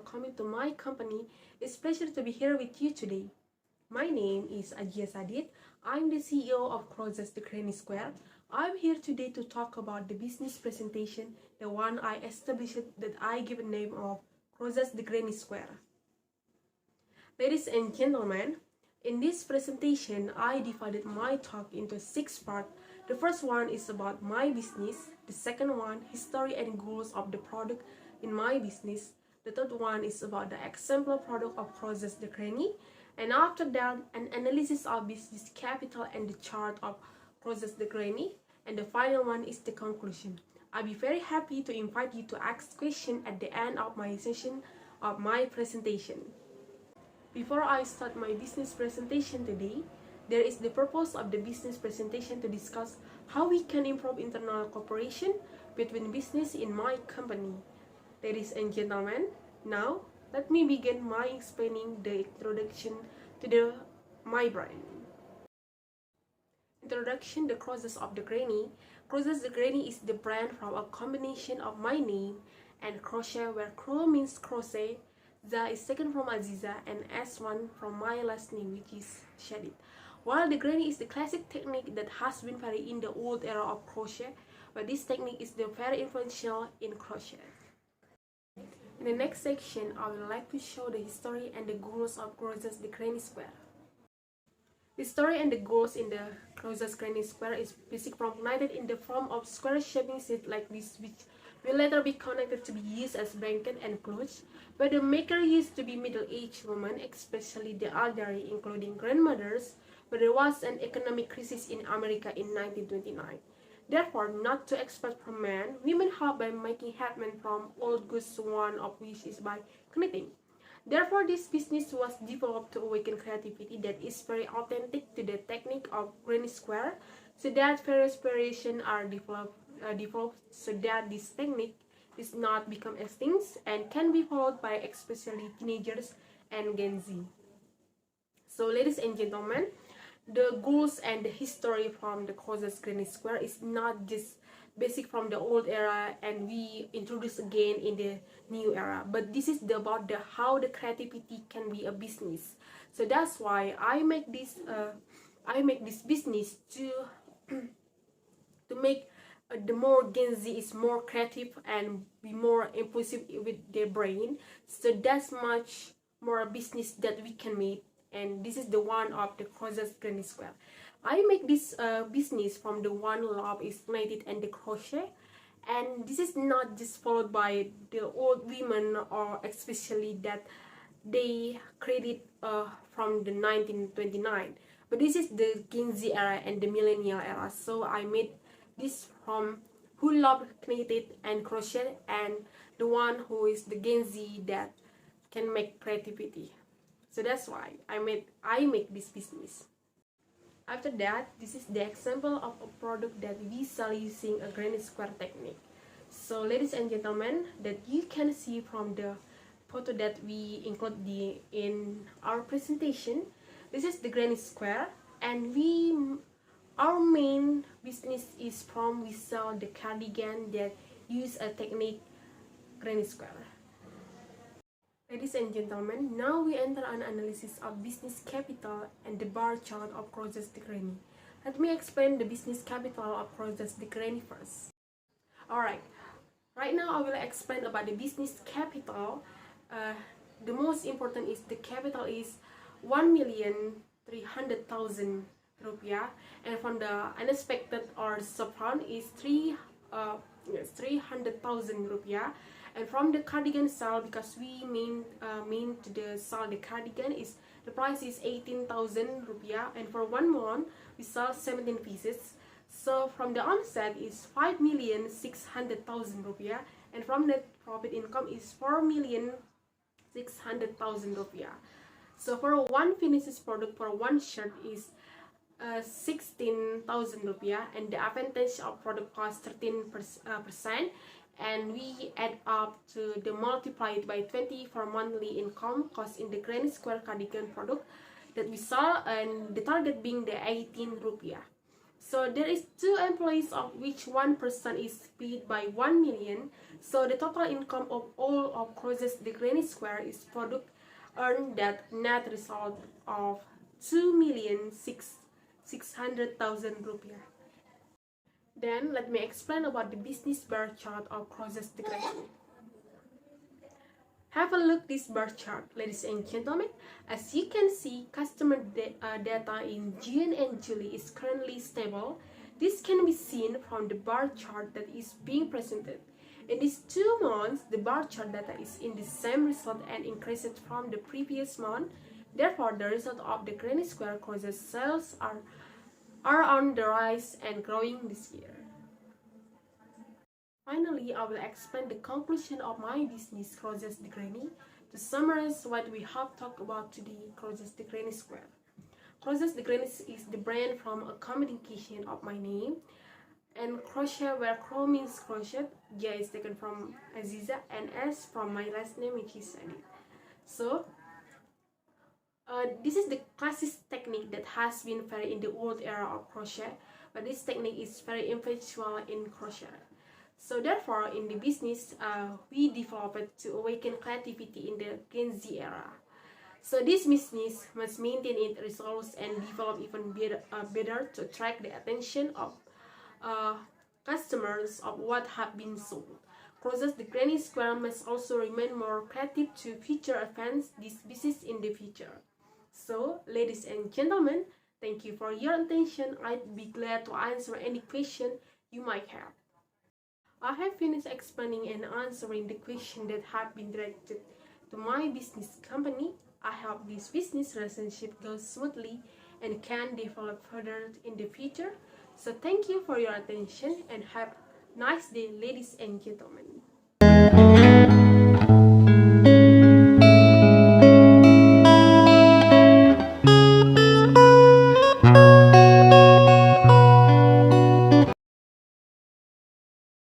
coming to my company. It's a pleasure to be here with you today. My name is Azizah Syadid. I'm the CEO of Crosses the Granny Square. I'm here today to talk about the business presentation, the one I established that I give a name of Crosses the Granny Square. Ladies and gentlemen, in this presentation, I divided my talk into 6 parts. The first one is about my business. The second one, history and goals of the product in my business. The third one is about the example product of Crosses the Granny. And after that, an analysis of business capital and the chart of Crosses the Granny. And the final one is the conclusion. I'll be very happy to invite you to ask questions at the end of my session of my presentation. Before I start my business presentation today, there is the purpose of the business presentation to discuss how we can improve internal cooperation between business in my company. Ladies and gentlemen, now let me begin my explaining the introduction to my brand. Introduction: the Crosses of the Granny. Crosses the Granny is the brand from a combination of my name and crochet, where Cro means crochet, Za is taken from Azizah, and S1 from my last name, which is Syadid. While the granny is the classic technique that has been very in the old era of crochet, but this technique is very influential in crochet. In the next section, I would like to show the history and the goals of Crosses the Granny Square. The story and the goals in the Crosses Granny Square is basic from united in the form of square shaping sheet like this, which will later be connected to be used as blanket and clothes, but the maker used to be middle-aged women, especially the elderly, including grandmothers, but there was an economic crisis in America in 1929. Therefore, not to expect from men, women help by making headmen from old goods, one of which is by knitting. Therefore, this business was developed to awaken creativity that is very authentic to the technique of Granny Square, so that various variations are developed so that this technique does not become extinct and can be followed by especially teenagers and Gen Z. So, ladies and gentlemen, the goals and the history from the Crosses Granny Square is not just basic from the old era and we introduce again in the new era, but this is about how the creativity can be a business. So that's why I make this business to to make the more Gen Z is more creative and be more impulsive with their brain. So that's much more business that we can make, and this is the one of the Crosses Granny Square. I make this business from the one love is knitted and the crochet, and this is not just followed by the old women or especially that they created from the 1929, but this is the Gen Z era and the millennial era. So I made this from who love knitted and crochet and the one who is the Gen Z that can make creativity. So that's why I make this business. After that, this is the example of a product that we sell using a Granny Square technique. So ladies and gentlemen, that you can see from the photo that we include in our presentation, this is the Granny Square, and our main business is we sell the cardigan that use a technique Granny Square. Ladies and gentlemen, now we enter an analysis of business capital and the bar chart of Crosses the Granny. Let me explain the business capital of Crosses the Granny first. Alright, right now I will explain about the business capital. The most important is the capital is 1,300,000 rupiah, and from the unexpected or subfront is 300,000 rupiah. And from the cardigan sale, because we mean to the sell the cardigan, is the price is 18,000 rupiah, and for 1 month we sell 17 pieces. So from the onset is 5,600,000 rupiah, and from net profit income is 4,600,000 rupiah. So for one finished product for one shirt is 16,000 rupiah, and the advantage of product cost 13%, and we add up to the multiplied by 20 for monthly income cost in the Granny Square cardigan product that we sell, and the target being the 18 rupiah. So there is 2 employees, of which one person is paid by 1 million. So the total income of all of crosses the Granny Square is product earned that net result of 2,600,000 rupiah. Then let me explain about the business bar chart of crosses the Granny. Have a look this bar chart, ladies and gentlemen. As you can see, customer data in June and July is currently stable. This can be seen from the bar chart that is being presented. In these 2 months, the bar chart data is in the same result and increased from the previous month. Therefore, the result of the Granny Square crosses sales are on the rise and growing this year. Finally, I will explain the conclusion of my business crosses the Granny. To summarize what we have talked about today, crosses the Granny Square. Crosses the Granny is the brand from a combination of my name and crochet, where cro means crochet, J is taken from Azizah, and S from my last name, which is Syadid. So, this is the classic technique that has been very in the old era of crochet, but this technique is very influential in crochet. So therefore, in the business, we developed to awaken creativity in the Gen Z era. So this business must maintain its results and develop even better to attract the attention of customers of what have been sold. Crosses the Granny Square must also remain more creative to future advance this business in the future. So, ladies and gentlemen, thank you for your attention. I'd be glad to answer any question you might have. I have finished explaining and answering the questions that have been directed to my business company. I hope this business relationship goes smoothly and can develop further in the future. So thank you for your attention and have a nice day, ladies and gentlemen.